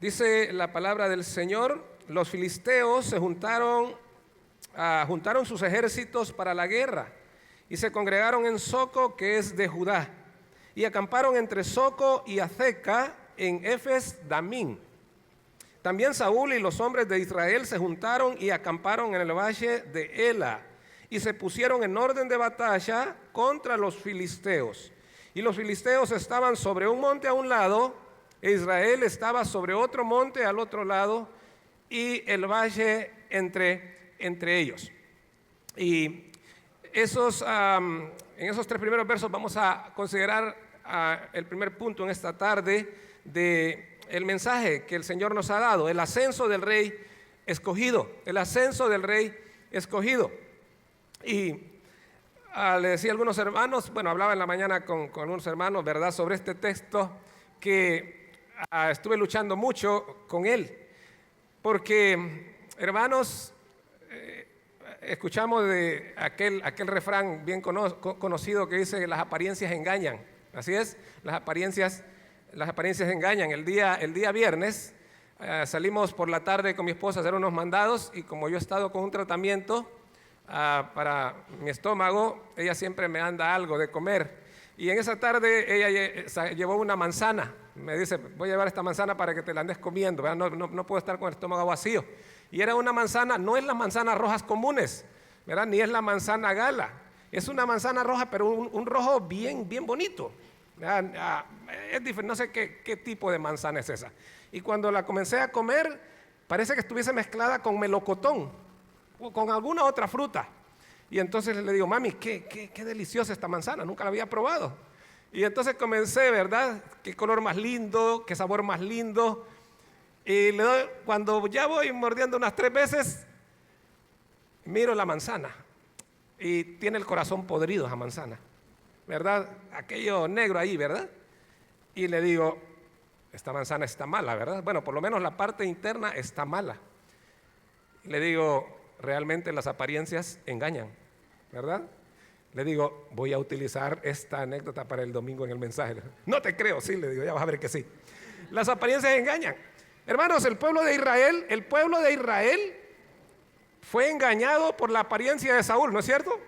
Dice la palabra del Señor: los filisteos se juntaron sus ejércitos para la guerra y se congregaron en Soco, que es de Judá, y acamparon entre Soco y Azeca en Efes Damín. También Saúl y los hombres de Israel se juntaron y acamparon en el valle de Ela y se pusieron en orden de batalla contra los filisteos. Y los filisteos estaban sobre un monte a un lado, e Israel estaba sobre otro monte al otro lado, y el valle entre ellos. Y en esos tres primeros versos vamos a considerar el primer punto en esta tarde del mensaje que el Señor nos ha dado: el ascenso del rey escogido, el ascenso del rey escogido. Y le decía a algunos hermanos, hablaba en la mañana con algunos hermanos, ¿verdad?, sobre este texto, que estuve luchando mucho con él, porque, hermanos, escuchamos de aquel refrán bien conocido que dice: las apariencias engañan. Así es, las apariencias engañan. El día viernes salimos por la tarde con mi esposa a hacer unos mandados, y como yo he estado con un tratamiento para mi estómago, ella siempre me anda algo de comer. Y en esa tarde ella llevó una manzana. Me dice: voy a llevar esta manzana para que te la andes comiendo, ¿verdad? No puedo estar con el estómago vacío. Y era una manzana, no es las manzanas rojas comunes, ¿verdad?, ni es la manzana gala. Es una manzana roja, pero un rojo bien bonito. Es diferente, no sé qué tipo de manzana es esa. Y cuando la comencé a comer, parece que estuviese mezclada con melocotón o con alguna otra fruta. Y entonces le digo: mami, qué deliciosa esta manzana, nunca la había probado. Y entonces comencé, ¿verdad?, qué color más lindo, qué sabor más lindo. Y le doy, cuando ya voy mordiendo unas 3 veces, miro la manzana y tiene el corazón podrido esa manzana, ¿verdad?, aquello negro ahí, ¿verdad? Y le digo: esta manzana está mala, ¿verdad? Bueno, por lo menos la parte interna está mala. Y le digo: realmente las apariencias engañan, ¿verdad? Le digo: voy a utilizar esta anécdota para el domingo en el mensaje. No te creo. Sí, le digo, ya vas a ver que sí. Las apariencias engañan. Hermanos, el pueblo de Israel fue engañado por la apariencia de Saúl, ¿no es cierto?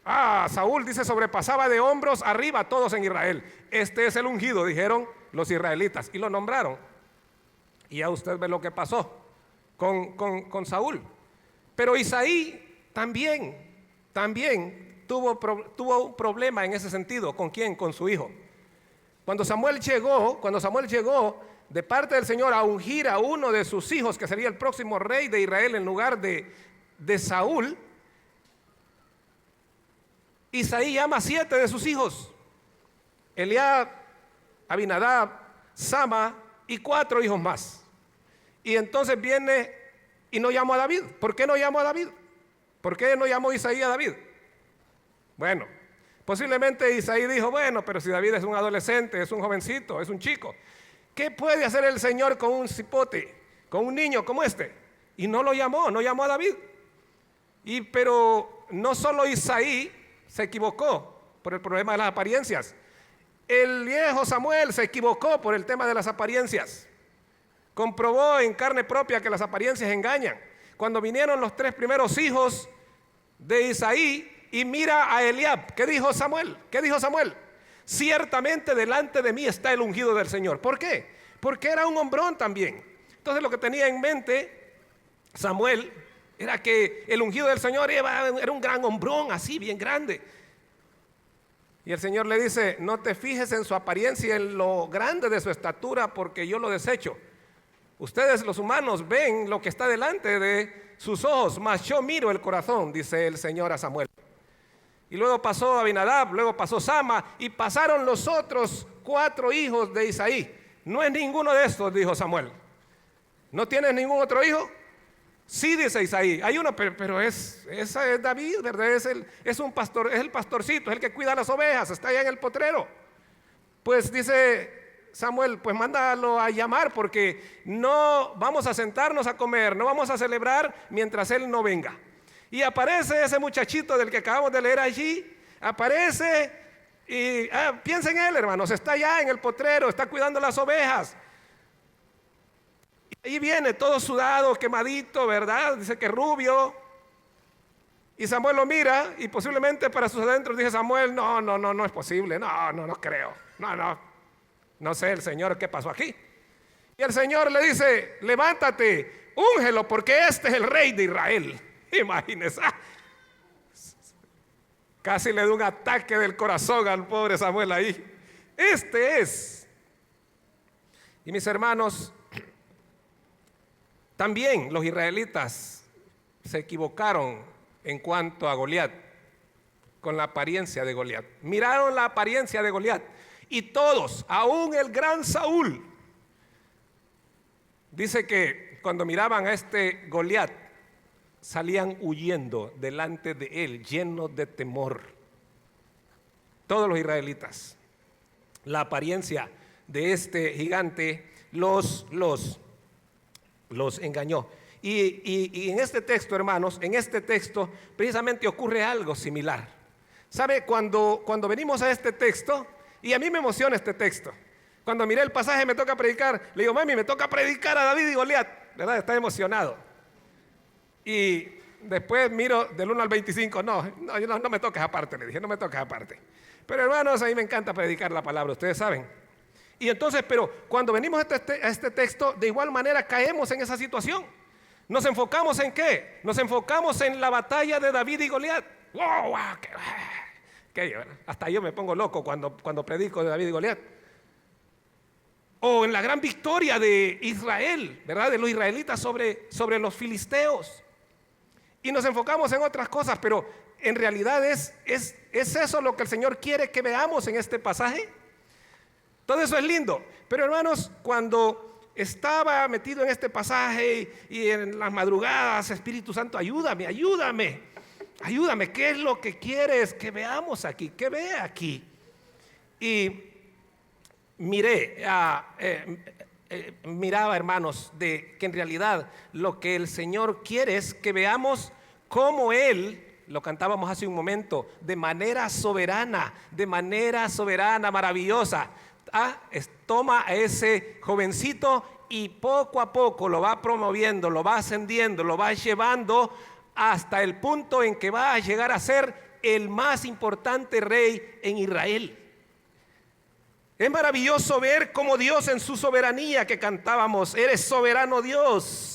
Saúl, dice, sobrepasaba de hombros arriba a todos en Israel. Este es el ungido, dijeron los israelitas, y lo nombraron. Y ya usted ve lo que pasó con Saúl. Pero Isaí también tuvo un problema en ese sentido. ¿Con quién? Con su hijo. Cuando Samuel llegó de parte del Señor a ungir a uno de sus hijos, que sería el próximo rey de Israel en lugar de Saúl, Isaí llama a 7 de sus hijos: Eliab, Abinadab, Sama y 4 hijos más. Y entonces viene y no llamó a David. ¿Por qué no llamó a David? ¿Por qué no llamó Isaí a David? Bueno, posiblemente Isaí dijo: bueno, pero si David es un adolescente, es un jovencito, es un chico, ¿qué puede hacer el Señor con un cipote, con un niño como este? Y no llamó a David. Pero no solo Isaí se equivocó por el problema de las apariencias. El viejo Samuel se equivocó por el tema de las apariencias. Comprobó en carne propia que las apariencias engañan. Cuando vinieron los 3 primeros hijos de Isaí, y mira a Eliab, ¿qué dijo Samuel? Ciertamente delante de mí está el ungido del Señor. ¿Por qué? Porque era un hombrón también. Entonces lo que tenía en mente Samuel era que el ungido del Señor era un gran hombrón, así bien grande. Y el Señor le dice: no te fijes en su apariencia, en lo grande de su estatura, porque yo lo desecho. Ustedes los humanos ven lo que está delante de sus ojos, mas yo miro el corazón, dice el Señor a Samuel. Y luego pasó Abinadab, luego pasó Sama, y pasaron los otros 4 hijos de Isaí. No es ninguno de estos, dijo Samuel. ¿No tienes ningún otro hijo? Sí, dice Isaí, hay uno, pero ese es David, ¿verdad? Es un pastor, es el pastorcito, es el que cuida las ovejas, está allá en el potrero. Pues dice Samuel: pues mándalo a llamar, porque no vamos a sentarnos a comer, no vamos a celebrar mientras él no venga. Y aparece ese muchachito del que acabamos de leer allí, aparece y piensa en él, hermanos, está allá en el potrero, está cuidando las ovejas. Ahí viene todo sudado, quemadito, ¿verdad? Dice que rubio. Y Samuel lo mira y posiblemente para sus adentros dice Samuel, no es posible, no creo. No sé el Señor qué pasó aquí. Y el Señor le dice, levántate, úngelo porque este es el rey de Israel. Imagínese. Casi le da un ataque del corazón al pobre Samuel ahí. Este es. Y mis hermanos, también los israelitas se equivocaron en cuanto a Goliat, con la apariencia de Goliat. Miraron la apariencia de Goliat y todos, aún el gran Saúl, dice que cuando miraban a este Goliat, salían huyendo delante de él, llenos de temor. Todos los israelitas. La apariencia de este gigante los engañó. Y en este texto, hermanos, en este texto precisamente ocurre algo similar. ¿Sabe? Cuando venimos a este texto, y a mí me emociona este texto, cuando miré el pasaje me toca predicar, le digo, mami, me toca predicar a David y Goliat, ¿verdad? Está emocionado. Y después miro del 1 al 25, no me toques aparte, le dije, no me toques aparte. Pero hermanos, a mí me encanta predicar la palabra, ustedes saben. Y entonces, pero cuando venimos a este texto, de igual manera caemos en esa situación. ¿Nos enfocamos en qué? Nos enfocamos en la batalla de David y Goliat. ¡Wow! Hasta yo me pongo loco cuando predico de David y Goliat. O en la gran victoria de Israel, ¿verdad? De los israelitas sobre los filisteos. Y nos enfocamos en otras cosas, pero en realidad es eso lo que el Señor quiere que veamos en este pasaje. Todo eso es lindo. Pero hermanos, cuando estaba metido en este pasaje y en las madrugadas, Espíritu Santo, ayúdame, ¿qué es lo que quieres que veamos aquí? ¿Qué ve aquí? Y miraba, hermanos, de que en realidad lo que el Señor quiere es que veamos cómo Él, lo cantábamos hace un momento, de manera soberana, maravillosa, toma a ese jovencito y poco a poco lo va promoviendo, lo va ascendiendo, lo va llevando hasta el punto en que va a llegar a ser el más importante rey en Israel. Es maravilloso ver cómo Dios en su soberanía, que cantábamos, eres soberano Dios,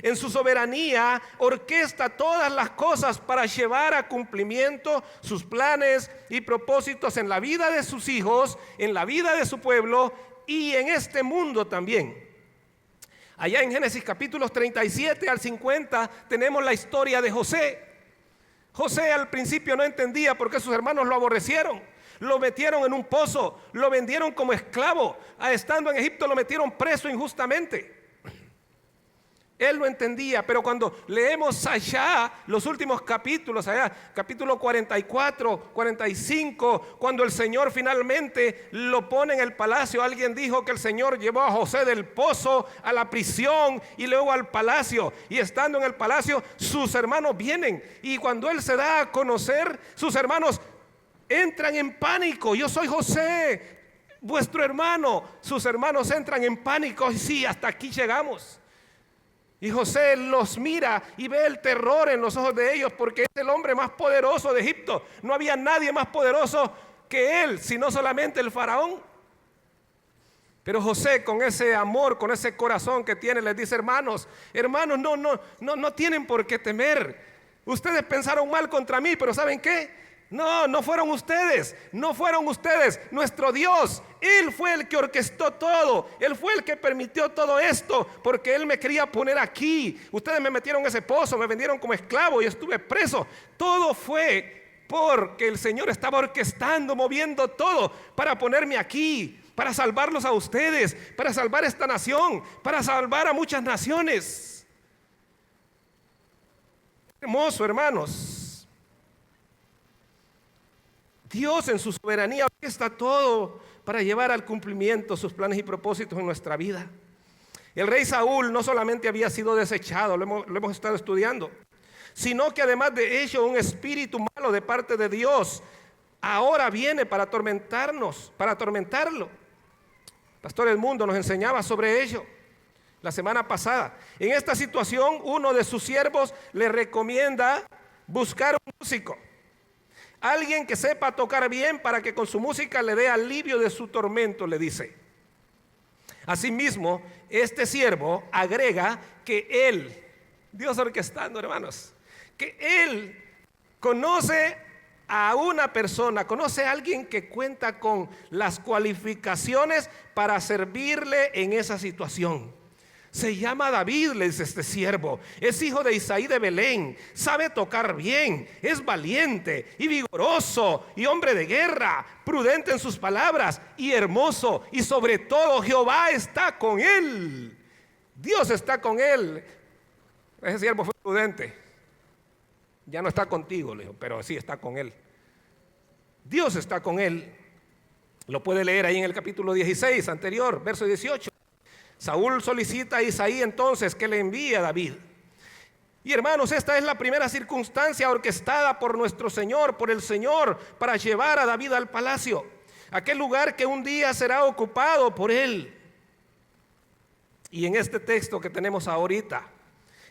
en su soberanía orquesta todas las cosas para llevar a cumplimiento sus planes y propósitos en la vida de sus hijos, en la vida de su pueblo y en este mundo también. Allá en Génesis capítulos 37 al 50 tenemos la historia de José. José al principio no entendía por qué sus hermanos lo aborrecieron. Lo metieron en un pozo, lo vendieron como esclavo. Estando en Egipto lo metieron preso injustamente. Él lo entendía, pero cuando leemos allá los últimos capítulos, allá capítulo 44, 45, cuando el Señor finalmente lo pone en el palacio, alguien dijo que el Señor llevó a José del pozo a la prisión y luego al palacio, y estando en el palacio sus hermanos vienen, y cuando él se da a conocer, sus hermanos entran en pánico. Yo soy José, vuestro hermano. Sus hermanos entran en pánico, y sí, hasta aquí llegamos. Y José los mira y ve el terror en los ojos de ellos, porque es el hombre más poderoso de Egipto. No había nadie más poderoso que él, sino solamente el faraón. Pero José, con ese amor, con ese corazón que tiene, les dice: hermanos, no tienen por qué temer. Ustedes pensaron mal contra mí, pero ¿saben qué? No fueron ustedes, nuestro Dios, Él fue el que orquestó todo, Él fue el que permitió todo esto, porque Él me quería poner aquí. Ustedes me metieron en ese pozo, me vendieron como esclavo y estuve preso. Todo fue porque el Señor estaba orquestando, moviendo todo para ponerme aquí, para salvarlos a ustedes, para salvar esta nación, para salvar a muchas naciones. Hermoso, hermanos. Dios en su soberanía orquesta todo para llevar al cumplimiento sus planes y propósitos en nuestra vida. El rey Saúl no solamente había sido desechado, lo hemos estado estudiando, sino que además de ello un espíritu malo de parte de Dios ahora viene para atormentarlo. Pastor Edmundo nos enseñaba sobre ello. la semana pasada. En esta situación, uno de sus siervos le recomienda buscar un músico, alguien que sepa tocar bien para que con su música le dé alivio de su tormento, le dice. Asimismo, este siervo agrega que él, Dios orquestando, hermanos, que él conoce a una persona, conoce a alguien que cuenta con las cualificaciones para servirle en esa situación. Se llama David, le dice este siervo, es hijo de Isaí de Belén, sabe tocar bien, es valiente y vigoroso y hombre de guerra, prudente en sus palabras y hermoso, y sobre todo Jehová está con él. Dios está con él. Ese siervo fue prudente. Ya no está contigo, le dijo, pero sí está con él. Dios está con él. Lo puede leer ahí en el capítulo 16 anterior, verso 18. Saúl solicita a Isaí entonces que le envíe a David. Y hermanos, esta es la primera circunstancia orquestada por nuestro Señor, por el Señor, para llevar a David al palacio, aquel lugar que un día será ocupado por él. Y en este texto que tenemos ahorita,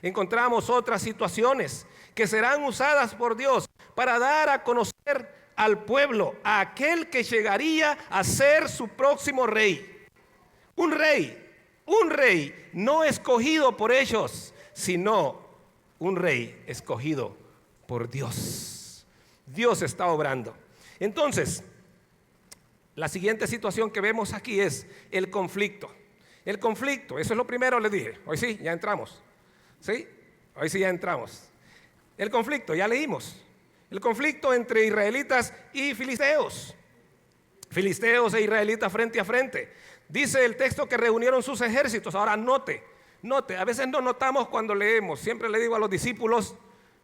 encontramos otras situaciones que serán usadas por Dios para dar a conocer al pueblo a aquel que llegaría a ser su próximo rey. Un rey no escogido por ellos, sino un rey escogido por Dios. Dios está obrando. Entonces, la siguiente situación que vemos aquí es el conflicto. El conflicto, eso es lo primero, les dije. Hoy sí, ya entramos. ¿Sí? Hoy sí ya entramos. El conflicto, ya leímos. El conflicto entre israelitas y filisteos. Filisteos e israelitas frente a frente. Dice el texto que reunieron sus ejércitos. Ahora note, a veces no notamos cuando leemos. Siempre le digo a los discípulos,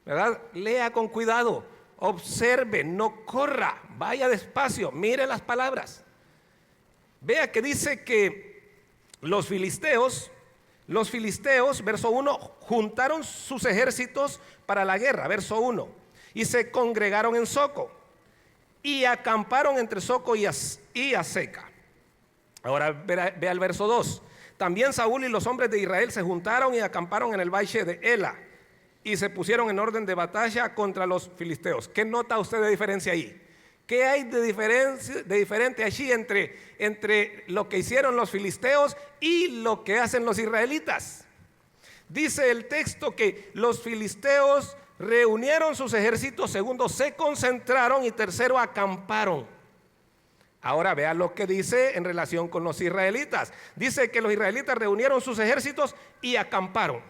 ¿verdad? Lea con cuidado, observe, no corra, vaya despacio, mire las palabras. Vea que dice que los filisteos, verso 1, juntaron sus ejércitos para la guerra, verso 1, y se congregaron en Soco y acamparon entre Soco y Azeca. Ahora vea el verso 2. También Saúl y los hombres de Israel se juntaron y acamparon en el valle de Ela y se pusieron en orden de batalla contra los filisteos. ¿Qué nota usted de diferencia ahí? ¿Qué hay de diferente allí entre lo que hicieron los filisteos y lo que hacen los israelitas? Dice el texto que los filisteos reunieron sus ejércitos, segundo, se concentraron y tercero, acamparon. Ahora vea lo que dice en relación con los israelitas. Dice que los israelitas reunieron sus ejércitos y acamparon.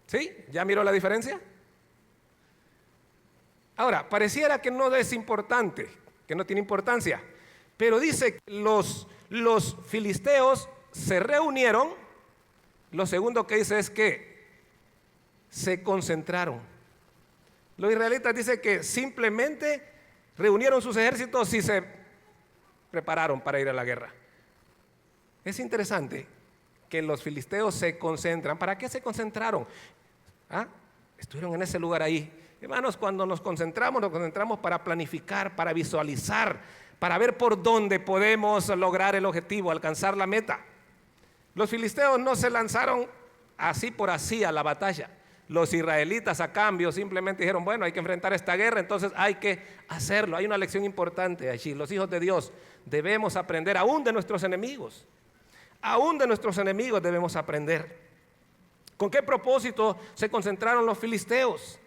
¿Sí? ¿Ya miró la diferencia? Ahora, pareciera que no es importante, que no tiene importancia, pero dice que los filisteos se reunieron. Lo segundo que dice es que se concentraron. Los israelitas dicen que simplemente reunieron sus ejércitos y se prepararon para ir a la guerra. Es interesante que los filisteos se concentran. ¿Para qué se concentraron? Estuvieron en ese lugar ahí. Hermanos, cuando nos concentramos para planificar, para visualizar, para ver por dónde podemos lograr el objetivo, alcanzar la meta. Los filisteos no se lanzaron así por así a la batalla. Los israelitas a cambio simplemente dijeron, bueno, hay que enfrentar esta guerra, entonces hay que hacerlo. Hay una lección importante allí. Los hijos de Dios debemos aprender aún de nuestros enemigos. Aún de nuestros enemigos debemos aprender. ¿Con qué propósito se concentraron los filisteos?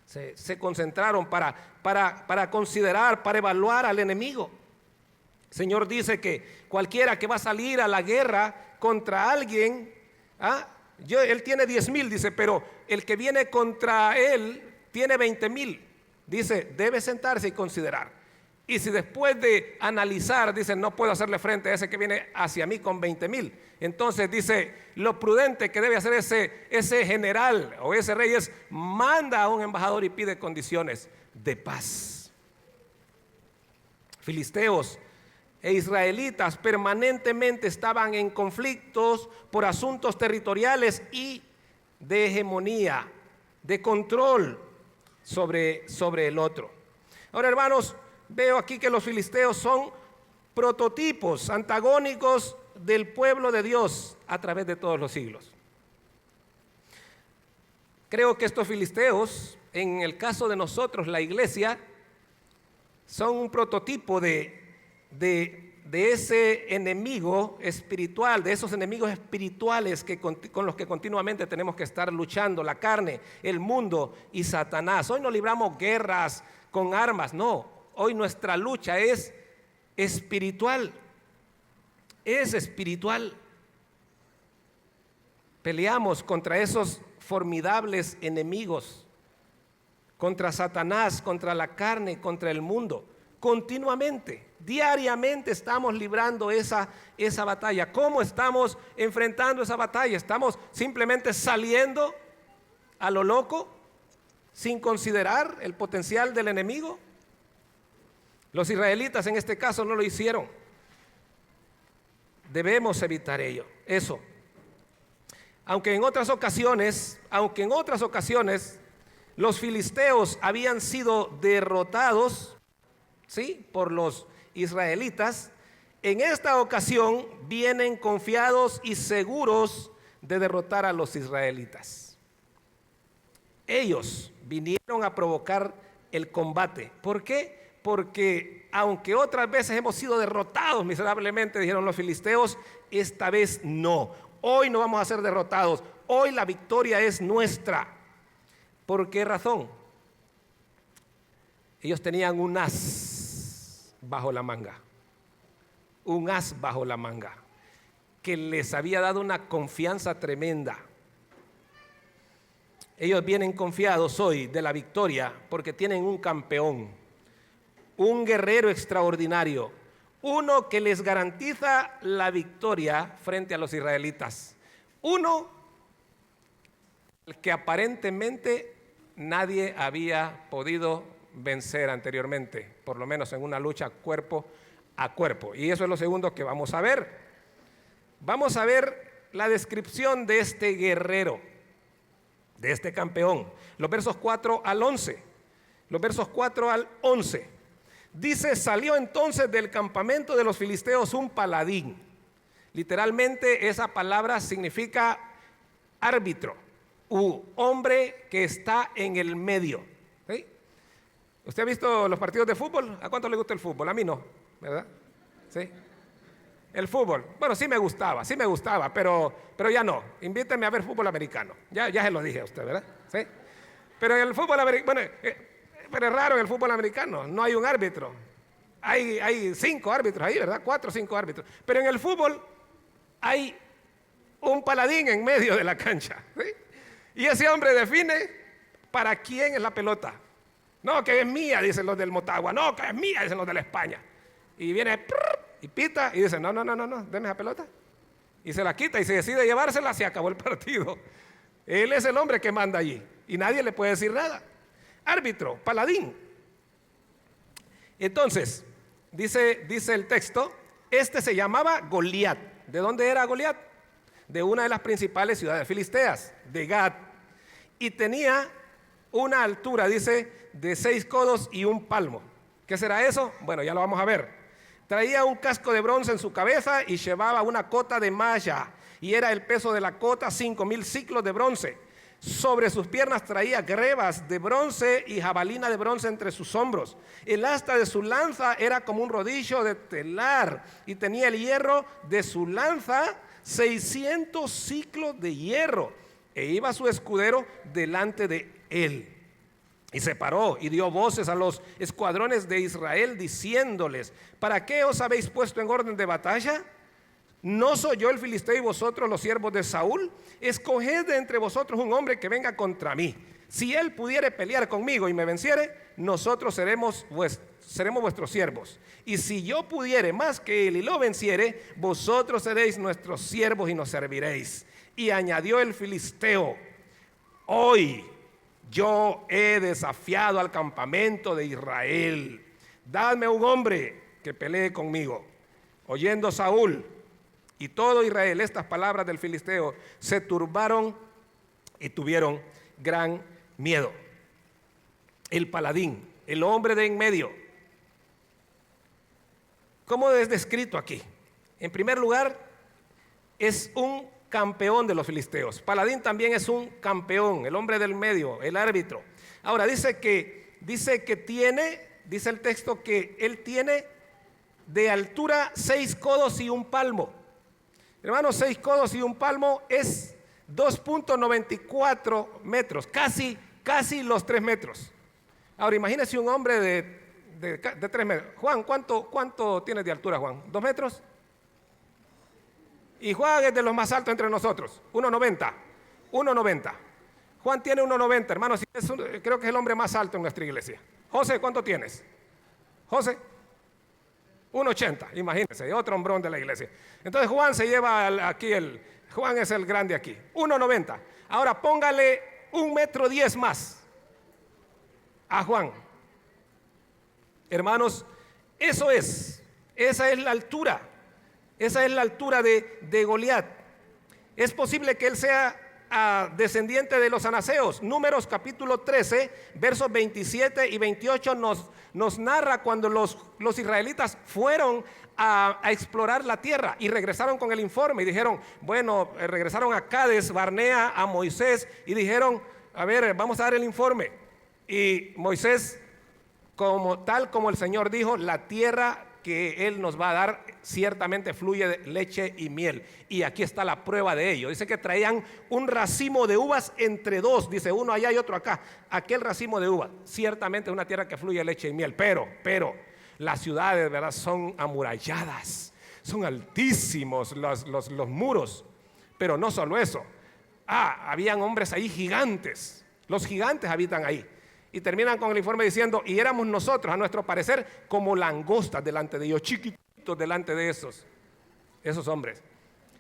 Se concentraron para considerar, para evaluar al enemigo. El Señor dice que cualquiera que va a salir a la guerra contra alguien, él tiene 10,000, dice, pero el que viene contra él tiene 20,000. Dice, debe sentarse y considerar. Y si después de analizar, dice, no puedo hacerle frente a ese que viene hacia mí con 20,000, entonces dice, lo prudente que debe hacer ese general o ese rey es, manda a un embajador y pide condiciones de paz. Filisteos e israelitas permanentemente estaban en conflictos por asuntos territoriales y de hegemonía, de control sobre el otro. Ahora, hermanos, veo aquí que los filisteos son prototipos antagónicos del pueblo de Dios a través de todos los siglos. Creo que estos filisteos, en el caso de nosotros, la iglesia, son un prototipo de ese enemigo espiritual, de esos enemigos espirituales con los que continuamente tenemos que estar luchando: la carne, el mundo y Satanás. Hoy no libramos guerras con armas, no. Hoy nuestra lucha es espiritual. Es espiritual. Peleamos contra esos formidables enemigos, contra Satanás, contra la carne, contra el mundo. Continuamente, diariamente estamos librando esa batalla. ¿Cómo estamos enfrentando esa batalla? ¿Estamos simplemente saliendo a lo loco sin considerar el potencial del enemigo? Los israelitas en este caso no lo hicieron. Debemos evitar eso. Aunque en otras ocasiones los filisteos habían sido derrotados, ¿sí?, por los israelitas, en esta ocasión vienen confiados y seguros de derrotar a los israelitas. Ellos vinieron a provocar el combate. ¿Por qué? Porque aunque otras veces hemos sido derrotados miserablemente, dijeron los filisteos, esta vez no. Hoy no vamos a ser derrotados. Hoy la victoria es nuestra. ¿Por qué razón? Ellos tenían un as bajo la manga. Un as bajo la manga que les había dado una confianza tremenda. Ellos vienen confiados hoy de la victoria porque tienen un campeón, un guerrero extraordinario, uno que les garantiza la victoria frente a los israelitas, uno que aparentemente nadie había podido vencer anteriormente, por lo menos en una lucha cuerpo a cuerpo. Y eso es lo segundo que vamos a ver. Vamos a ver la descripción de este guerrero, de este campeón. Los versos 4 al 11. Los versos 4 al 11. Dice: salió entonces del campamento de los filisteos un paladín. Literalmente esa palabra significa árbitro, u hombre que está en el medio. ¿Sí? ¿Usted ha visto los partidos de fútbol? ¿A cuánto le gusta el fútbol? A mí no, ¿verdad? ¿Sí? El fútbol, bueno, sí me gustaba, pero ya no. Invíteme a ver fútbol americano. Ya se lo dije a usted, ¿verdad? ¿Sí? Pero en el fútbol americano, pero es raro en el fútbol americano, no hay un árbitro. Hay 5 árbitros ahí, ¿verdad? 4 o 5 árbitros. Pero en el fútbol hay un paladín en medio de la cancha, ¿sí? Y ese hombre define para quién es la pelota. No, que es mía, dicen los del Motagua. No, que es mía, dicen los de la España. Y viene y pita y dice: no, deme esa pelota. Y se la quita y se decide llevársela, se acabó el partido. Él es el hombre que manda allí y nadie le puede decir nada. Árbitro, paladín. Entonces, dice el texto, este se llamaba Goliat. ¿De dónde era Goliat? De una de las principales ciudades filisteas, de Gat. Y tenía una altura, dice, de 6 codos y 1 palmo. ¿Qué será eso? Bueno, ya lo vamos a ver. Traía un casco de bronce en su cabeza y llevaba una cota de malla. Y era el peso de la cota 5,000 ciclos de bronce. Sobre sus piernas traía grebas de bronce y jabalina de bronce entre sus hombros. El asta de su lanza era como un rodillo de telar y tenía el hierro de su lanza 600 ciclos de hierro. E iba su escudero delante de él. Y se paró y dio voces a los escuadrones de Israel diciéndoles: ¿para qué os habéis puesto en orden de batalla? ¿No soy yo el filisteo y vosotros los siervos de Saúl? Escoged de entre vosotros un hombre que venga contra mí. Si él pudiere pelear conmigo y me venciere, nosotros seremos vuestros siervos. Y si yo pudiere más que él y lo venciere, vosotros seréis nuestros siervos y nos serviréis. Y añadió el filisteo: hoy yo he desafiado al campamento de Israel. Dadme un hombre que pelee conmigo. Oyendo Saúl y todo Israel estas palabras del filisteo, se turbaron y tuvieron gran miedo. El paladín, el hombre de en medio. ¿Cómo es descrito aquí? En primer lugar, es un campeón de los filisteos. Paladín también es un campeón, el hombre del medio, el árbitro. Ahora dice el texto que él tiene de altura 6 codos y un palmo. Hermanos, 6 codos y un palmo es 2.94 metros, casi los 3 metros. Ahora imagínese un hombre de 3 metros. Juan, ¿cuánto tienes de altura, Juan? ¿2 metros? Y Juan es de los más altos entre nosotros, 1.90. Juan tiene 1.90, hermanos, creo que es el hombre más alto en nuestra iglesia. José, ¿cuánto tienes? José, 1.80, imagínense, otro hombrón de la iglesia. Entonces Juan se lleva aquí, Juan es el grande aquí, 1.90. Ahora póngale 1.10 m más a Juan. Hermanos, esa es la altura. Esa es la altura de Goliat. Es posible que él sea descendiente de los anaseos. Números capítulo 13, versos 27 y 28 nos narra cuando los israelitas fueron a explorar la tierra y regresaron con el informe y dijeron, regresaron a Cades Barnea, a Moisés y dijeron, a ver, vamos a dar el informe. Y Moisés, tal como el Señor dijo, la tierra que Él nos va a dar ciertamente fluye de leche y miel. Y aquí está la prueba de ello. Dice que traían un racimo de uvas entre dos. Dice uno allá y otro acá. Aquel racimo de uvas, ciertamente es una tierra que fluye leche y miel. Pero las ciudades, ¿verdad?, son amuralladas. Son altísimos los muros. Pero no solo eso. Habían hombres ahí gigantes. Los gigantes habitan ahí. Y terminan con el informe diciendo, y éramos nosotros, a nuestro parecer, como langostas delante de ellos, chiquititos delante de esos hombres.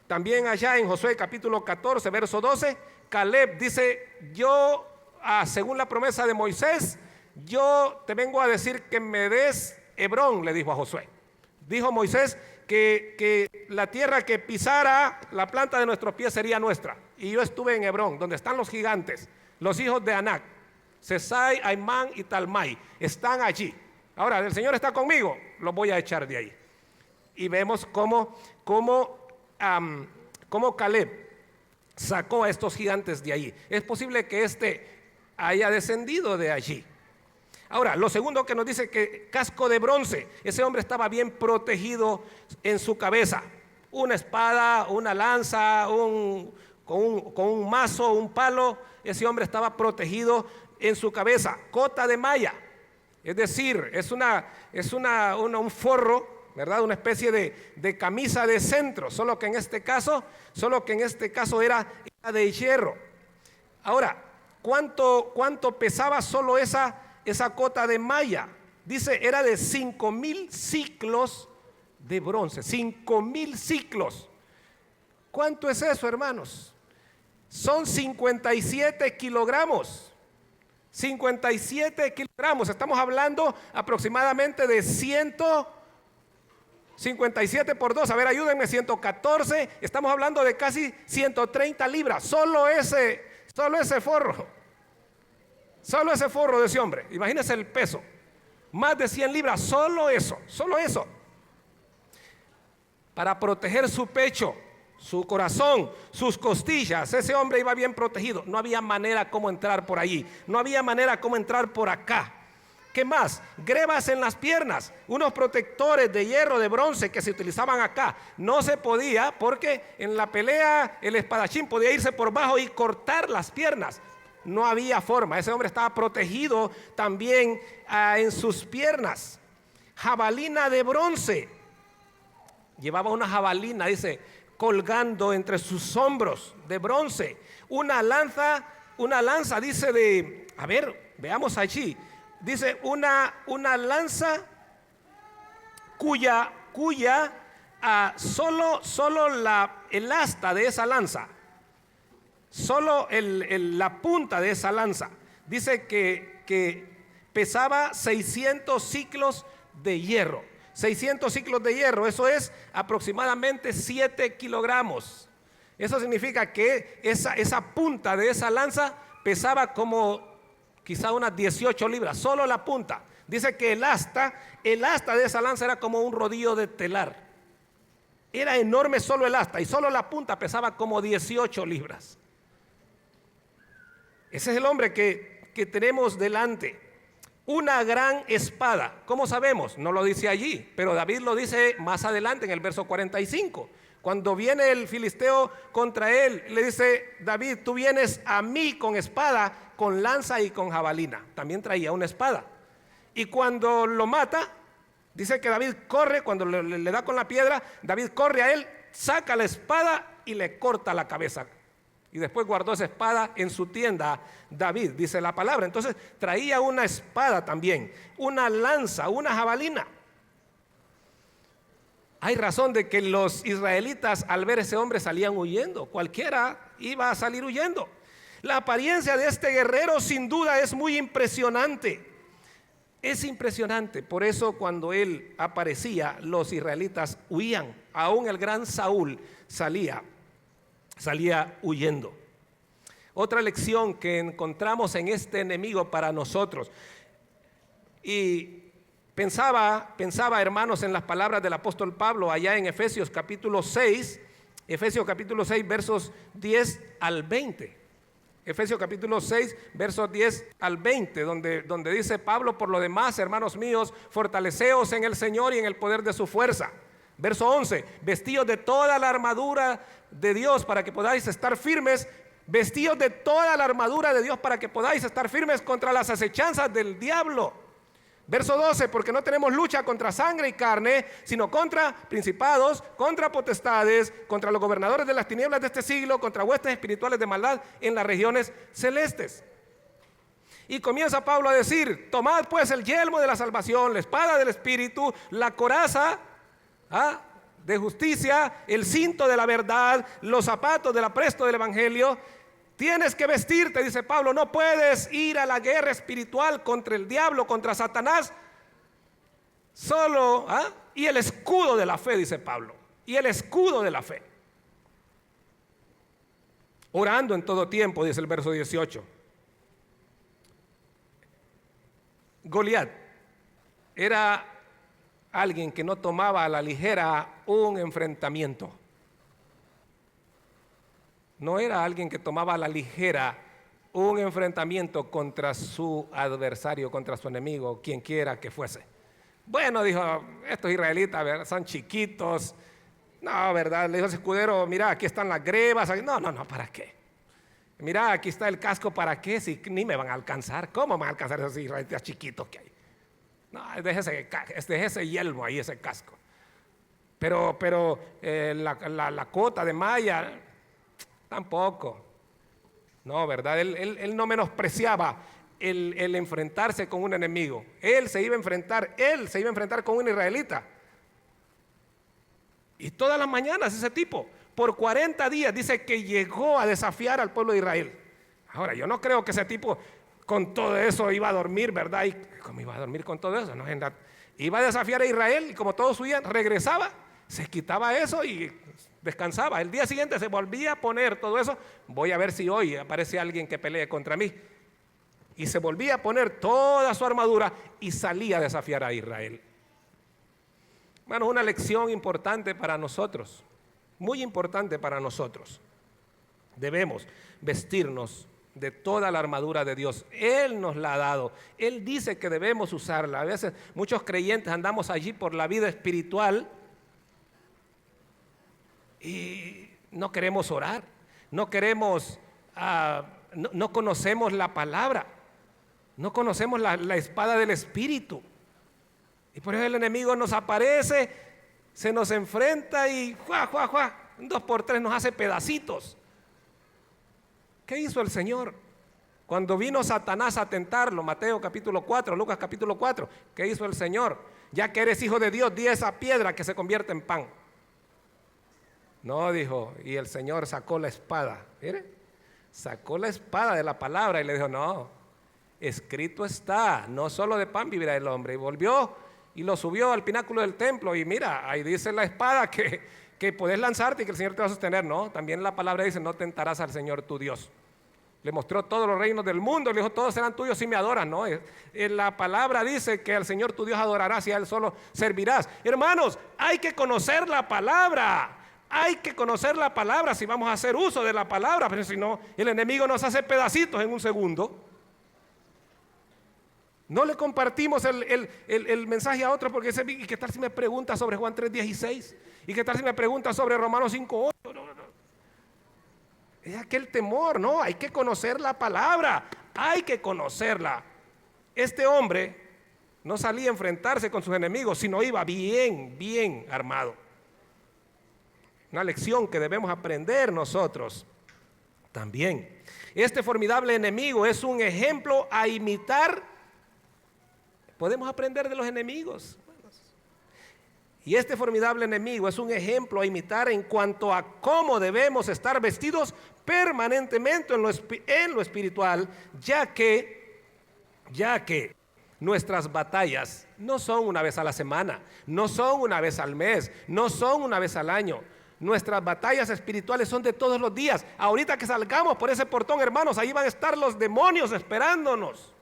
También allá en Josué capítulo 14, verso 12, Caleb dice, según la promesa de Moisés, yo te vengo a decir que me des Hebrón, le dijo a Josué. Dijo Moisés que la tierra que pisara la planta de nuestros pies sería nuestra. Y yo estuve en Hebrón, donde están los gigantes, los hijos de Anac. Sesai, Aimán y Talmai están allí. Ahora, el Señor está conmigo, los voy a echar de ahí. Y vemos cómo Caleb sacó a estos gigantes de allí. Es posible que haya descendido de allí. Ahora, lo segundo que nos dice que casco de bronce, ese hombre estaba bien protegido en su cabeza. Una espada, una lanza, con un mazo, un palo, ese hombre estaba protegido en su cabeza. Cota de malla, es decir, es un forro, ¿verdad? Una especie de camisa de centro, solo que en este caso era de hierro. Ahora, ¿cuánto pesaba solo esa cota de malla? Dice, era de 5,000 ciclos de bronce. 5,000 ciclos. ¿Cuánto es eso, hermanos? Son 57 kilogramos. 57 kilogramos. Estamos hablando aproximadamente de 157 por 2. A ver, ayúdenme, 114. Estamos hablando de casi 130 libras. Solo ese forro. Solo ese forro de ese hombre. Imagínense el peso. Más de 100 libras. Solo eso. Para proteger su pecho, su corazón, sus costillas. Ese hombre iba bien protegido. No había manera como entrar por allí. No había manera como entrar por acá. ¿Qué más? Grebas en las piernas. Unos protectores de hierro, de bronce que se utilizaban acá. No se podía porque en la pelea el espadachín podía irse por bajo y cortar las piernas. No había forma. Ese hombre estaba protegido también en sus piernas. Jabalina de bronce. Llevaba una jabalina, dice, colgando entre sus hombros de bronce. Una lanza, dice veamos allí. Dice una lanza cuya solo el asta de esa lanza, solo la punta de esa lanza, dice que pesaba 600 ciclos de hierro. 600 ciclos de hierro, eso es aproximadamente 7 kilogramos. Eso significa que esa punta de esa lanza pesaba como quizá unas 18 libras, solo la punta. Dice que el asta de esa lanza era como un rodillo de telar. Era enorme solo el asta y solo la punta pesaba como 18 libras. Ese es el hombre que tenemos delante. Una gran espada. ¿Cómo sabemos? No lo dice allí, pero David lo dice más adelante en el verso 45. Cuando viene el filisteo contra él, le dice: David, tú vienes a mí con espada, con lanza y con jabalina. También traía una espada. Y cuando lo mata, dice que David corre, cuando le da con la piedra, David corre a él, saca la espada y le corta la cabeza. Y después guardó esa espada en su tienda, David, dice la palabra. Entonces traía una espada también, una lanza, una jabalina. Hay razón de que los israelitas al ver a ese hombre salían huyendo. Cualquiera iba a salir huyendo. La apariencia de este guerrero sin duda es muy impresionante. Es impresionante. Por eso cuando él aparecía, los israelitas huían. Aún el gran Saúl salía huyendo. Otra lección que encontramos en este enemigo para nosotros. Y pensaba, hermanos, en las palabras del apóstol Pablo allá en Efesios capítulo 6, versos 10 al 20. Efesios capítulo 6, versos 10 al 20, donde dice Pablo: por lo demás, hermanos míos, fortaleceos en el Señor y en el poder de su fuerza. Verso 11, vestidos de toda la armadura de Dios para que podáis estar firmes. Vestidos de toda la armadura de Dios para que podáis estar firmes contra las acechanzas del diablo. Verso 12, porque no tenemos lucha contra sangre y carne, sino contra principados, contra potestades, contra los gobernadores de las tinieblas de este siglo, contra huestes espirituales de maldad en las regiones celestes. Y comienza Pablo a decir: tomad pues el yelmo de la salvación, la espada del Espíritu, la coraza de justicia, el cinto de la verdad, los zapatos del apresto del evangelio. Tienes que vestirte, dice Pablo. No puedes ir a la guerra espiritual contra el diablo, contra Satanás, solo, y el escudo de la fe, dice Pablo, y el escudo de la fe. Orando en todo tiempo, dice el verso 18. Goliat era alguien que no tomaba a la ligera un enfrentamiento. No era alguien que tomaba a la ligera un enfrentamiento contra su adversario, contra su enemigo, quien quiera que fuese. Bueno, dijo, estos israelitas, ¿verdad?, son chiquitos. No, ¿verdad? Le dijo ese escudero: mira, aquí están las grebas. No, ¿para qué? Mira, aquí está el casco, ¿para qué? Si ni me van a alcanzar. ¿Cómo me van a alcanzar esos israelitas chiquitos que hay? No, déjese ese yelmo ahí, ese casco. Pero la cota de malla, tampoco. No, ¿verdad? Él no menospreciaba el enfrentarse con un enemigo. Él se iba a enfrentar con un israelita. Y todas las mañanas ese tipo, por 40 días, dice que llegó a desafiar al pueblo de Israel. Ahora, yo no creo que ese tipo con todo eso iba a dormir, ¿verdad? ¿Y cómo iba a dormir con todo eso? No, iba a desafiar a Israel y como todos huían, regresaba, se quitaba eso y descansaba. El día siguiente se volvía a poner todo eso. Voy a ver si hoy aparece alguien que pelee contra mí. Y se volvía a poner toda su armadura y salía a desafiar a Israel. Bueno, una lección importante para nosotros, muy importante para nosotros. Debemos vestirnos de toda la armadura de Dios. Él nos la ha dado. Él dice que debemos usarla. A veces muchos creyentes andamos allí por la vida espiritual y no queremos orar, no queremos, no conocemos la palabra, no conocemos la espada del Espíritu. Y por eso el enemigo nos aparece, se nos enfrenta y un 2x3 nos hace pedacitos. ¿Qué hizo el Señor? Cuando vino Satanás a tentarlo, Mateo capítulo 4, Lucas capítulo 4, ¿qué hizo el Señor? Ya que eres hijo de Dios, di a esa piedra que se convierte en pan. No, dijo, y el Señor sacó la espada. Mire, sacó la espada de la palabra y le dijo: no, escrito está, no solo de pan vivirá el hombre. Y volvió y lo subió al pináculo del templo y mira, ahí dice la espada que puedes lanzarte y que el Señor te va a sostener. No, también la palabra dice: no tentarás al Señor tu Dios. Le mostró todos los reinos del mundo, le dijo, todos serán tuyos si me adoras. No, la palabra dice que al Señor tu Dios adorarás y a Él solo servirás. Hermanos, hay que conocer la palabra. Hay que conocer la palabra si vamos a hacer uso de la palabra, pero si no, el enemigo nos hace pedacitos en un segundo. No le compartimos el mensaje a otro porque dice, ¿y qué tal si me pregunta sobre Juan 3:16? ¿Y qué tal si me pregunta sobre Romanos 5:8? No. Es aquel temor, no, hay que conocer la palabra, hay que conocerla. Este hombre no salía a enfrentarse con sus enemigos, sino iba bien armado. Una lección que debemos aprender nosotros también. Este formidable enemigo es un ejemplo a imitar. Podemos aprender de los enemigos. Y este formidable enemigo es un ejemplo a imitar en cuanto a cómo debemos estar vestidos permanentemente en lo espiritual, ya que nuestras batallas no son una vez a la semana, no son una vez al mes, no son una vez al año. Nuestras batallas espirituales son de todos los días. Ahorita que salgamos por ese portón, hermanos, ahí van a estar los demonios esperándonos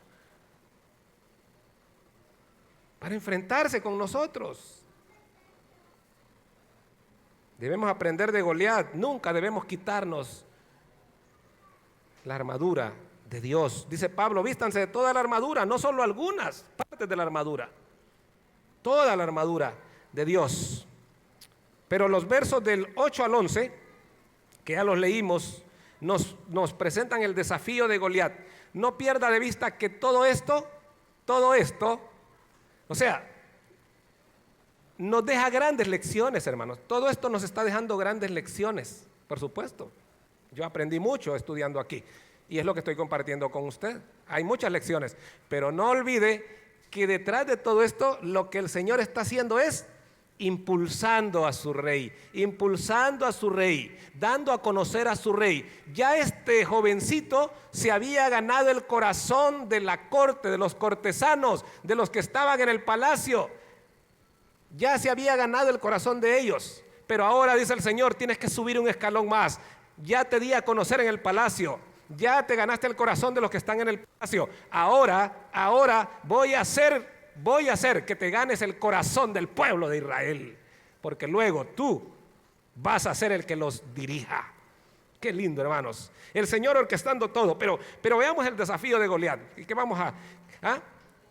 para enfrentarse con nosotros. Debemos aprender de Goliat. Nunca debemos quitarnos la armadura de Dios. Dice Pablo, vístanse de toda la armadura, no solo algunas partes de la armadura, toda la armadura de Dios. Pero los versos del 8 al 11, que ya los leímos, nos presentan el desafío de Goliat. No pierda de vista que todo esto, o sea, nos deja grandes lecciones, hermanos. Todo esto nos está dejando grandes lecciones, por supuesto. Yo aprendí mucho estudiando aquí y es lo que estoy compartiendo con usted. Hay muchas lecciones, pero no olvide que detrás de todo esto lo que el Señor está haciendo es impulsando a su rey, dando a conocer a su rey. Ya este jovencito se había ganado el corazón de la corte, de los cortesanos, de los que estaban en el palacio. Ya se había ganado el corazón de ellos, pero ahora dice el Señor, tienes que subir un escalón más. Ya te di a conocer en el palacio, ya te ganaste el corazón de los que están en el palacio. Ahora voy a hacer que te ganes el corazón del pueblo de Israel, porque luego tú vas a ser el que los dirija. Qué lindo, hermanos. El Señor orquestando todo, pero veamos el desafío de Goliat. ¿Y qué vamos a?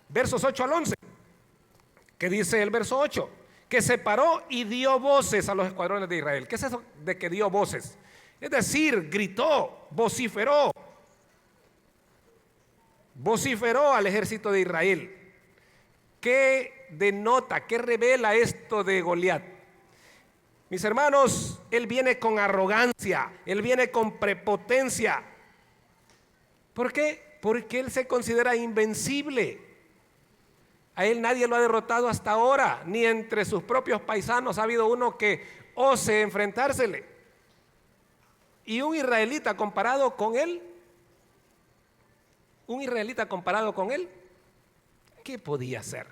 Versos 8 al 11. ¿Qué dice el verso 8? Que se paró y dio voces a los escuadrones de Israel. ¿Qué es eso de que dio voces? Es decir, gritó, vociferó al ejército de Israel. ¿Qué denota, qué revela esto de Goliat? Mis hermanos, él viene con arrogancia, él viene con prepotencia. ¿Por qué? Porque él se considera invencible. A él nadie lo ha derrotado hasta ahora, ni entre sus propios paisanos ha habido uno que ose enfrentársele. Y un israelita comparado con él, ¿qué podía hacer?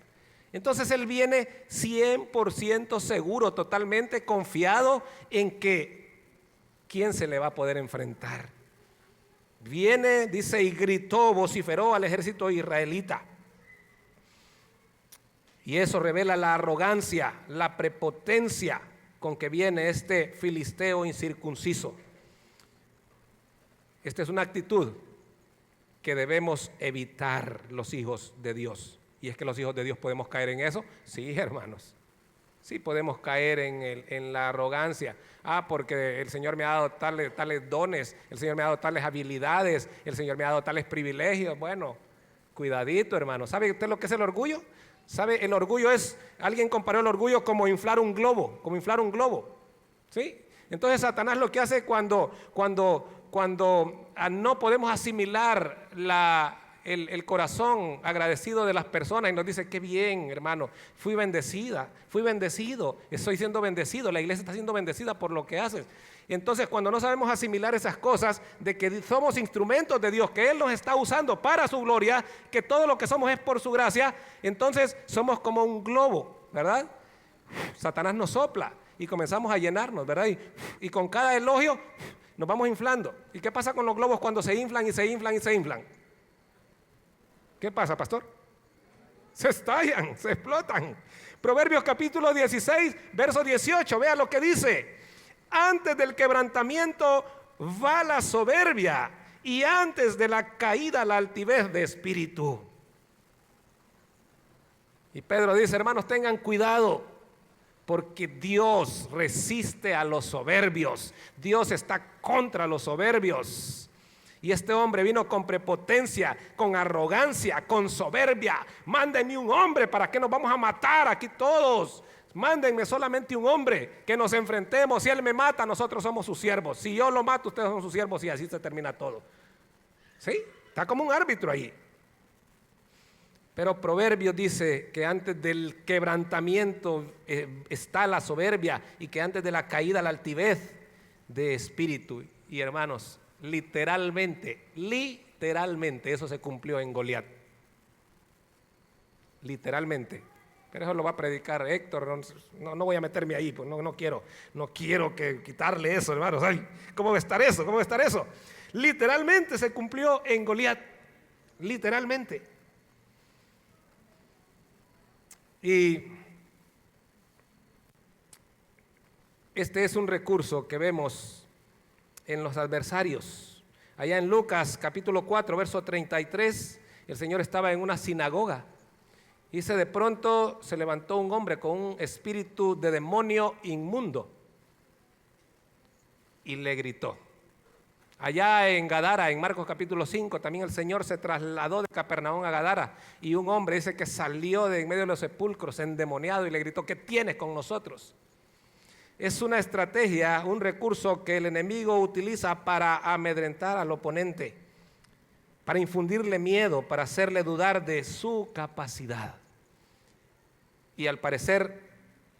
Entonces él viene 100% seguro, totalmente confiado en que ¿quién se le va a poder enfrentar? Viene, dice, y gritó, vociferó al ejército israelita. Y eso revela la arrogancia, la prepotencia con que viene este filisteo incircunciso. Esta es una actitud que debemos evitar los hijos de Dios. ¿Y es que los hijos de Dios podemos caer en eso? Sí, hermanos. Sí, podemos caer en la arrogancia. Porque el Señor me ha dado tales dones, el Señor me ha dado tales habilidades, el Señor me ha dado tales privilegios. Bueno, cuidadito, hermano. ¿Sabe usted lo que es el orgullo? ¿Sabe? El orgullo es, alguien comparó el orgullo como inflar un globo, ¿sí? Entonces Satanás lo que hace cuando no podemos asimilar el corazón agradecido de las personas y nos dice, qué bien, hermano, fui bendecido, estoy siendo bendecido, la iglesia está siendo bendecida por lo que haces. Entonces, cuando no sabemos asimilar esas cosas de que somos instrumentos de Dios, que Él nos está usando para su gloria, que todo lo que somos es por su gracia, entonces somos como un globo, ¿verdad? Satanás nos sopla y comenzamos a llenarnos, ¿verdad? Y con cada elogio Nos vamos inflando. ¿Y qué pasa con los globos cuando se inflan y se inflan y se inflan? ¿Qué pasa, pastor? Se estallan, se explotan. Proverbios capítulo 16, verso 18, vea lo que dice. Antes del quebrantamiento va la soberbia, y antes de la caída la altivez de espíritu. Y Pedro dice, hermanos, tengan cuidado, porque Dios resiste a los soberbios. Dios está contra los soberbios. Y este hombre vino con prepotencia, con arrogancia, con soberbia. Mándenme un hombre, ¿para qué nos vamos a matar aquí todos? Mándenme solamente un hombre, que nos enfrentemos. Si él me mata, nosotros somos sus siervos. Si yo lo mato, ustedes son sus siervos, y así se termina todo. ¿Sí? Está como un árbitro ahí. Pero Proverbios dice que antes del quebrantamiento está la soberbia, y que antes de la caída la altivez de espíritu. Y hermanos, literalmente eso se cumplió en Goliat. Literalmente. Pero eso lo va a predicar Héctor. No voy a meterme ahí, pues no quiero quitarle eso, hermanos. Ay, ¿cómo va a estar eso? ¿Cómo va a estar eso? Literalmente se cumplió en Goliat. Literalmente. Y este es un recurso que vemos en los adversarios. Allá en Lucas capítulo 4, verso 33, el Señor estaba en una sinagoga. Y de pronto se levantó un hombre con un espíritu de demonio inmundo y le gritó. Allá en Gadara, en Marcos capítulo 5, también el Señor se trasladó de Capernaum a Gadara, y un hombre dice que salió de en medio de los sepulcros endemoniado y le gritó, ¿qué tienes con nosotros? Es una estrategia, un recurso que el enemigo utiliza para amedrentar al oponente, para infundirle miedo, para hacerle dudar de su capacidad. Y al parecer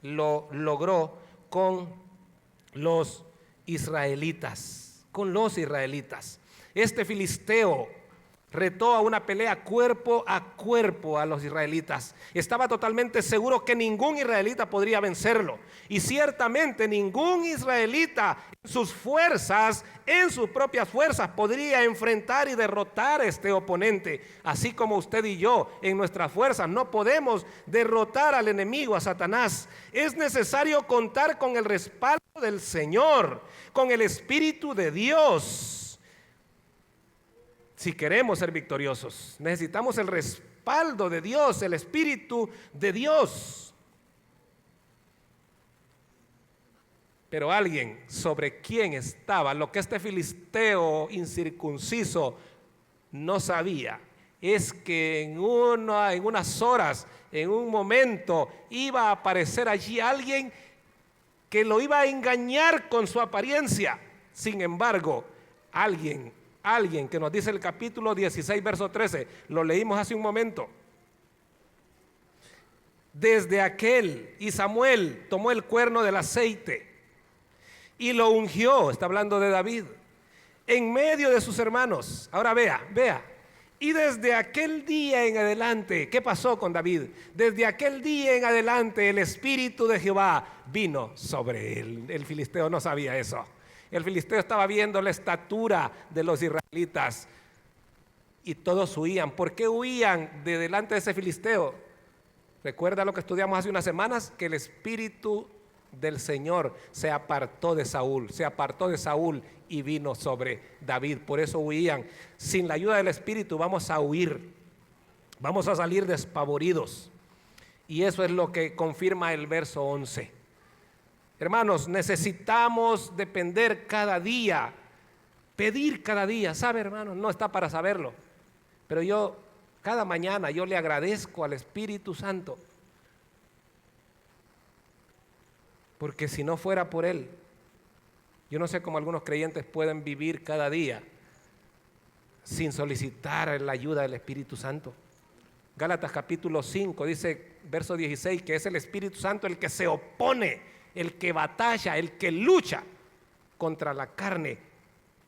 lo logró con los israelitas. Este filisteo retó a una pelea cuerpo a cuerpo a los israelitas. Estaba totalmente seguro que ningún israelita podría vencerlo. Y ciertamente ningún israelita en sus propias fuerzas, podría enfrentar y derrotar a este oponente. Así como usted y yo, en nuestras fuerzas, no podemos derrotar al enemigo, a Satanás. Es necesario contar con el respaldo del Señor, con el Espíritu de Dios. Si queremos ser victoriosos, necesitamos el respaldo de Dios, el Espíritu de Dios. Pero alguien sobre quien estaba, lo que este filisteo incircunciso no sabía, es que en unas horas, en un momento, iba a aparecer allí alguien que lo iba a engañar con su apariencia. Sin embargo, alguien que nos dice el capítulo 16, verso 13, lo leímos hace un momento. Desde aquel, y Samuel tomó el cuerno del aceite y lo ungió, está hablando de David, en medio de sus hermanos. Ahora vea. Y desde aquel día en adelante, ¿qué pasó con David? Desde aquel día en adelante el Espíritu de Jehová vino sobre él. El filisteo no sabía eso. El filisteo estaba viendo la estatura de los israelitas y todos huían. ¿Por qué huían de delante de ese filisteo? Recuerda lo que estudiamos hace unas semanas, que el Espíritu del Señor se apartó de Saúl y vino sobre David. Por eso huían. Sin la ayuda del Espíritu vamos a huir, vamos a salir despavoridos. Y eso es lo que confirma el verso 11. Hermanos, necesitamos depender cada día, pedir cada día. ¿Sabe, hermanos? No está para saberlo, pero cada mañana yo le agradezco al Espíritu Santo, porque si no fuera por Él, yo no sé cómo algunos creyentes pueden vivir cada día sin solicitar la ayuda del Espíritu Santo. Gálatas capítulo 5 dice, verso 16, que es el Espíritu Santo el que se opone, el que batalla, el que lucha contra la carne,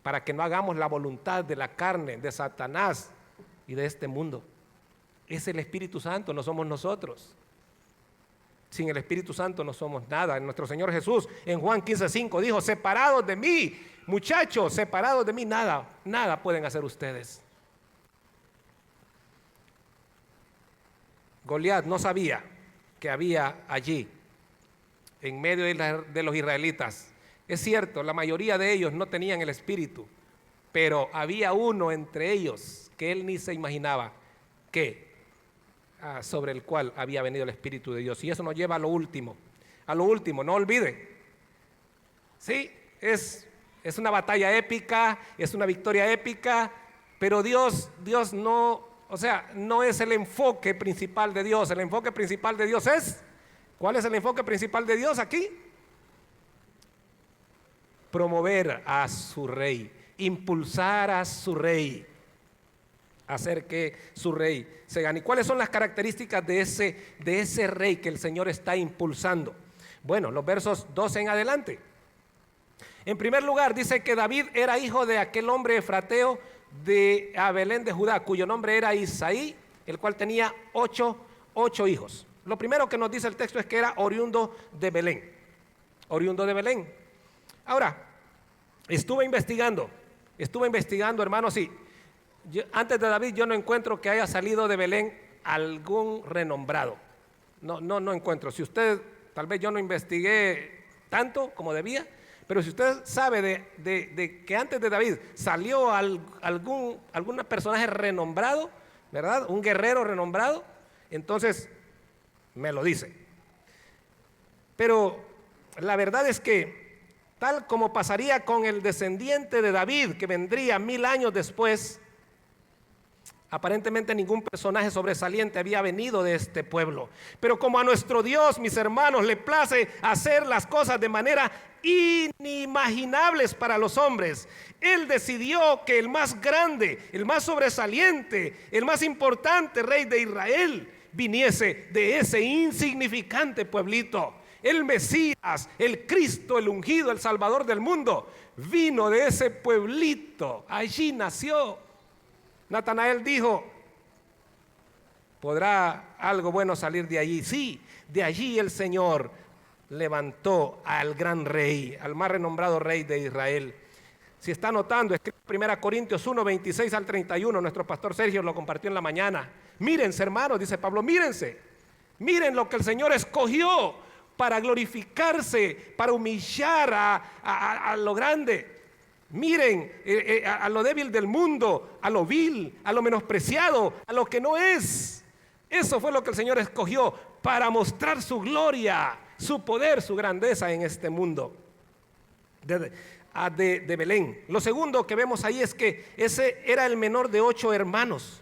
para que no hagamos la voluntad de la carne, de Satanás y de este mundo. Es el Espíritu Santo, no somos nosotros. Sin el Espíritu Santo no somos nada. Nuestro Señor Jesús en Juan 15:5 dijo: separados de mí, muchachos, separados de mí, nada pueden hacer ustedes. Goliat no sabía que había allí, en medio de los israelitas. Es cierto, la mayoría de ellos no tenían el Espíritu, pero había uno entre ellos que él ni se imaginaba sobre el cual había venido el Espíritu de Dios. Y eso nos lleva a lo último, no olviden. Sí, es una batalla épica, es una victoria épica, pero Dios no, no es el enfoque principal de Dios. El enfoque principal de Dios es, ¿cuál es el enfoque principal de Dios aquí? Promover a su rey, impulsar a su rey, hacer que su rey se gane. ¿Y cuáles son las características de ese rey que el Señor está impulsando? Bueno, los versos 12 en adelante. En primer lugar, dice que David era hijo de aquel hombre efrateo de Belén de Judá, cuyo nombre era Isaí, el cual tenía ocho hijos. Lo primero que nos dice el texto es que era oriundo de Belén. Ahora, estuve investigando, hermanos, y antes de David yo no encuentro que haya salido de Belén algún renombrado. No encuentro. Si usted, tal vez yo no investigué tanto como debía, pero si usted sabe de que antes de David salió algún personaje renombrado, ¿verdad? Un guerrero renombrado, entonces me lo dice. Pero la verdad es que, tal como pasaría con el descendiente de David, que vendría 1000 años después, aparentemente ningún personaje sobresaliente había venido de este pueblo. Pero como a nuestro Dios, mis hermanos, le place hacer las cosas de manera inimaginables para los hombres, Él decidió que el más grande, el más sobresaliente, el más importante rey de Israel viniese de ese insignificante pueblito. El Mesías, el Cristo, el ungido, el Salvador del mundo, vino de ese pueblito. Allí nació. Natanael dijo: ¿podrá algo bueno salir de allí? Sí, de allí el Señor levantó al gran rey, al más renombrado rey de Israel. Si está notando, escribe 1 Corintios 1, 26 al 31. Nuestro pastor Sergio lo compartió en la mañana. Mírense, hermanos, dice Pablo, mírense. Miren lo que el Señor escogió para glorificarse, para humillar a lo grande. Miren a lo débil del mundo, a lo vil, a lo menospreciado, a lo que no es. Eso fue lo que el Señor escogió para mostrar su gloria, su poder, su grandeza en este mundo de Belén. Lo segundo que vemos ahí es que ese era el menor de 8 hermanos.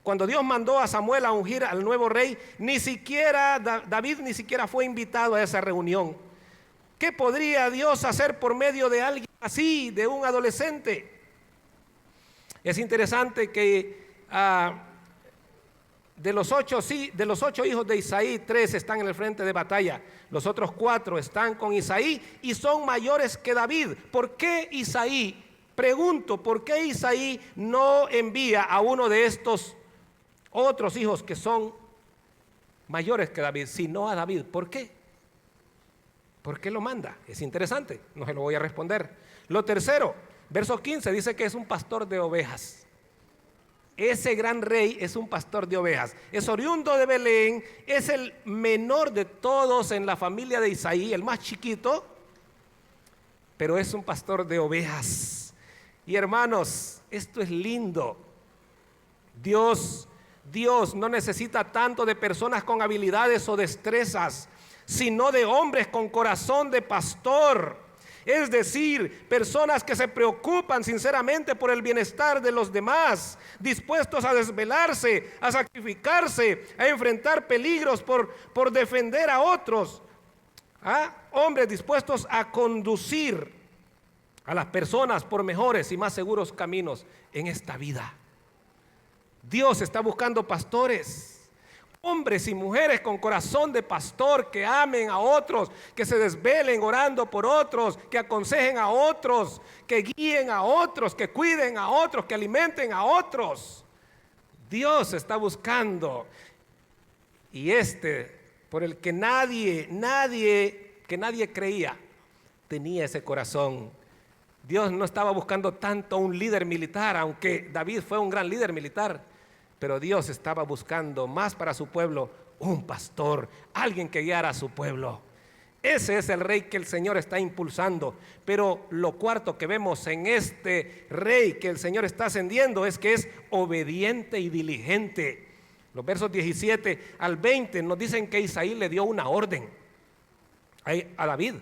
Cuando Dios mandó a Samuel a ungir al nuevo rey, David ni siquiera fue invitado a esa reunión. ¿Qué podría Dios hacer por medio de alguien así, de un adolescente? Es interesante que de los 8 hijos de Isaí, 3 están en el frente de batalla. Los otros 4 están con Isaí y son mayores que David. ¿Por qué Isaí? Pregunto, ¿por qué Isaí no envía a uno de estos otros hijos que son mayores que David, sino a David? ¿Por qué? ¿Por qué lo manda? Es interesante, no se lo voy a responder. Lo tercero, verso 15, dice que es un pastor de ovejas. Ese gran rey es un pastor de ovejas. Es oriundo de Belén, es el menor de todos en la familia de Isaí, el más chiquito, pero es un pastor de ovejas. Y hermanos, esto es lindo. Dios no necesita tanto de personas con habilidades o destrezas, sino de hombres con corazón de pastor. Es decir, personas que se preocupan sinceramente por el bienestar de los demás, dispuestos a desvelarse, a sacrificarse, a enfrentar peligros por defender a otros. Hombres dispuestos a conducir a las personas por mejores y más seguros caminos en esta vida. Dios está buscando pastores, hombres y mujeres con corazón de pastor, que amen a otros, que se desvelen orando por otros, que aconsejen a otros, que guíen a otros, que cuiden a otros, que alimenten a otros. Dios está buscando, y por el que nadie creía, tenía ese corazón. Dios no estaba buscando tanto un líder militar, aunque David fue un gran líder militar, pero Dios estaba buscando más para su pueblo un pastor, alguien que guiara a su pueblo. Ese es el rey que el Señor está impulsando. Pero lo cuarto que vemos en este rey que el Señor está ascendiendo es que es obediente y diligente. Los versos 17 al 20 nos dicen que Isaí le dio una orden a David.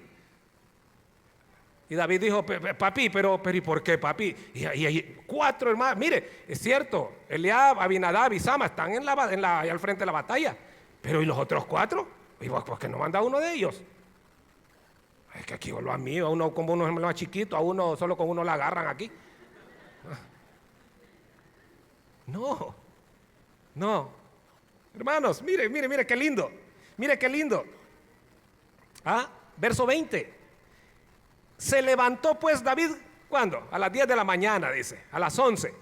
Y David dijo: papi, pero ¿y por qué, papi? Y 4 hermanos, mire, es cierto, Eliab, Abinadab y Sama están al frente de la batalla. Pero ¿y los otros 4? ¿Y vos por qué no manda a uno de ellos? Es que aquí lo a mí, a uno como uno es más chiquito, a uno solo con uno la agarran aquí. No. Hermanos, mire qué lindo. Mire qué lindo. Verso 20. Se levantó pues David, ¿cuándo? A las 10 de la mañana, dice, a las 11.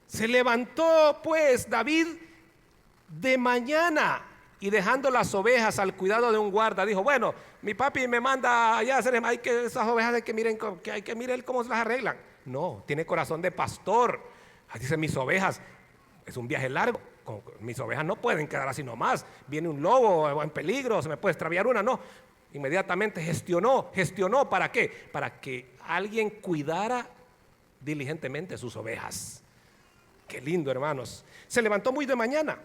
Se levantó pues David de mañana y dejando las ovejas al cuidado de un guarda, dijo: bueno, mi papi me manda allá a hacer, esas ovejas hay que miren cómo se las arreglan. No, tiene corazón de pastor. Dice: mis ovejas, es un viaje largo, mis ovejas no pueden quedar así nomás, viene un lobo en peligro, se me puede extraviar una. No, inmediatamente gestionó. ¿Para qué? Para que alguien cuidara diligentemente sus ovejas. Qué lindo, hermanos. Se levantó muy de mañana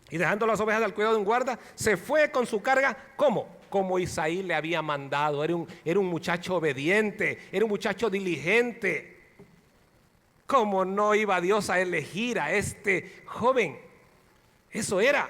y dejando las ovejas al cuidado de un guarda, se fue con su carga. ¿Cómo? Como Isaí le había mandado. Era un muchacho obediente, era un muchacho diligente. ¿Cómo no iba Dios a elegir a este joven? Eso era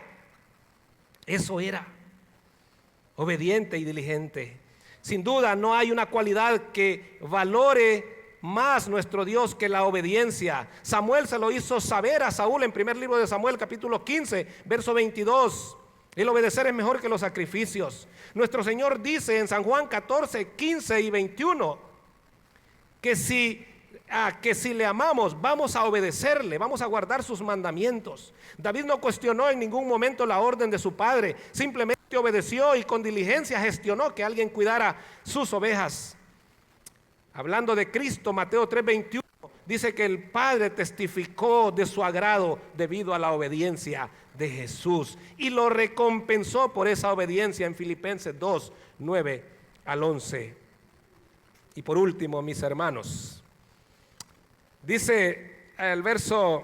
obediente y diligente. Sin duda no hay una cualidad que valore más nuestro Dios que la obediencia. Samuel se lo hizo saber a Saúl en primer libro de Samuel, capítulo 15, verso 22. El obedecer es mejor que los sacrificios. Nuestro Señor dice en San Juan 14, 15 y 21 que si le amamos, vamos a obedecerle, vamos a guardar sus mandamientos. David no cuestionó en ningún momento la orden de su padre, simplemente obedeció y con diligencia gestionó que alguien cuidara sus ovejas. Hablando de Cristo, Mateo 3:21 dice que el Padre testificó de su agrado debido a la obediencia de Jesús y lo recompensó por esa obediencia en Filipenses 2, 9 al 11. Y por último, mis hermanos, dice el verso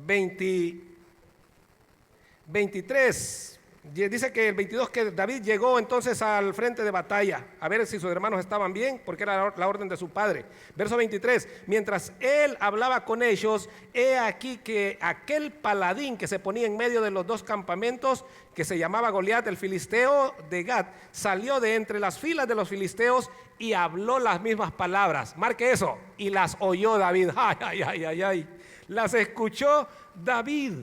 23, dice que el 22 que David llegó entonces al frente de batalla a ver si sus hermanos estaban bien, porque era la orden de su padre. Verso 23, mientras él hablaba con ellos, he aquí que aquel paladín que se ponía en medio de los dos campamentos, que se llamaba Goliat el filisteo de Gat, salió de entre las filas de los filisteos y habló las mismas palabras. Marque eso: y las oyó David. Ay. Las escuchó David.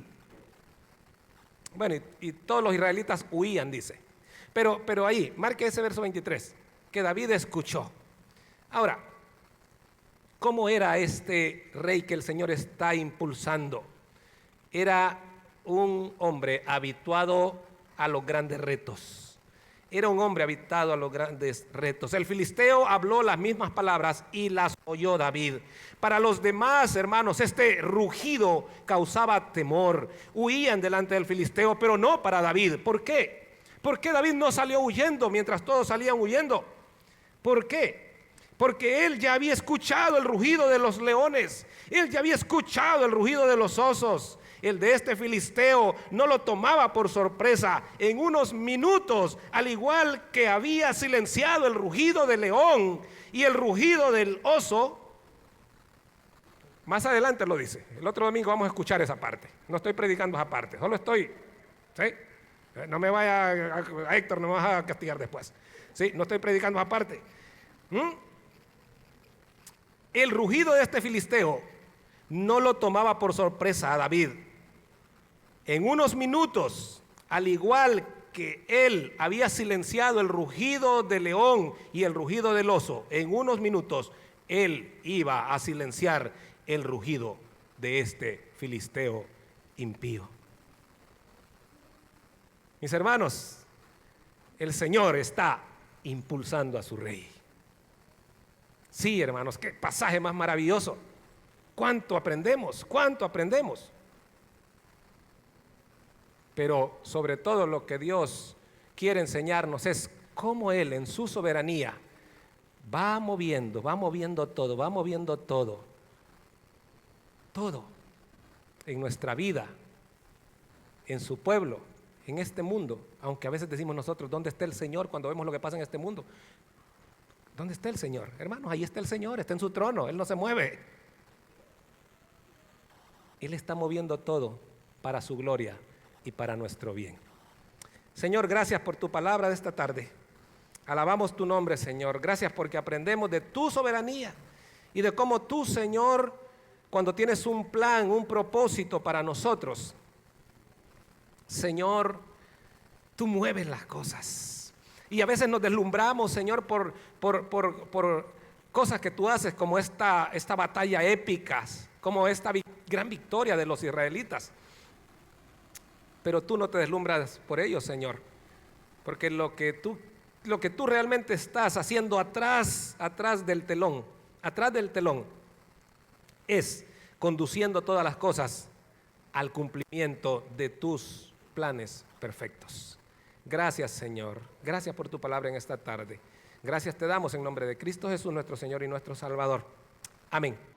Bueno, y todos los israelitas huían, dice. Pero ahí, marque ese verso 23, que David escuchó. Ahora, ¿cómo era este rey que el Señor está impulsando? Era un hombre habituado a los grandes retos. Era un hombre habituado a los grandes retos. El filisteo habló las mismas palabras y las oyó David. Para los demás hermanos, este rugido causaba temor. Huían delante del filisteo, pero no para David. ¿Por qué? ¿Por qué David no salió huyendo mientras todos salían huyendo? ¿Por qué? Porque él ya había escuchado el rugido de los leones. Él ya había escuchado el rugido de los osos. El de este filisteo no lo tomaba por sorpresa. En unos minutos, al igual que había silenciado el rugido del león y el rugido del oso, más adelante lo dice. El otro domingo vamos a escuchar esa parte. No estoy predicando esa parte, solo estoy, ¿sí? No me vaya a Héctor, no me vas a castigar después. ¿Sí? No estoy predicando esa parte. El rugido de este filisteo no lo tomaba por sorpresa a David. En unos minutos, al igual que él había silenciado el rugido del león y el rugido del oso, en unos minutos él iba a silenciar el rugido de este filisteo impío. Mis hermanos, el Señor está impulsando a su rey. Sí, hermanos, qué pasaje más maravilloso. ¿Cuánto aprendemos? ¿Cuánto aprendemos? Pero sobre todo lo que Dios quiere enseñarnos es cómo Él en su soberanía va moviendo todo en nuestra vida, en su pueblo, en este mundo. Aunque a veces decimos nosotros, ¿dónde está el Señor cuando vemos lo que pasa en este mundo? ¿Dónde está el Señor? Hermanos, ahí está el Señor, está en su trono, Él no se mueve. Él está moviendo todo para su gloria y para nuestro bien. Señor, gracias por tu palabra de esta tarde. Alabamos tu nombre, Señor. Gracias porque aprendemos de tu soberanía y de cómo tú, Señor, cuando tienes un plan, un propósito para nosotros, Señor, tú mueves las cosas. Y a veces nos deslumbramos, Señor, por cosas que tú haces, como esta batalla épica, como esta gran victoria de los israelitas. Pero tú no te deslumbras por ello, Señor, porque lo que tú realmente estás haciendo atrás del telón, es conduciendo todas las cosas al cumplimiento de tus planes perfectos. Gracias, Señor. Gracias por tu palabra en esta tarde. Gracias te damos en nombre de Cristo Jesús, nuestro Señor y nuestro Salvador. Amén.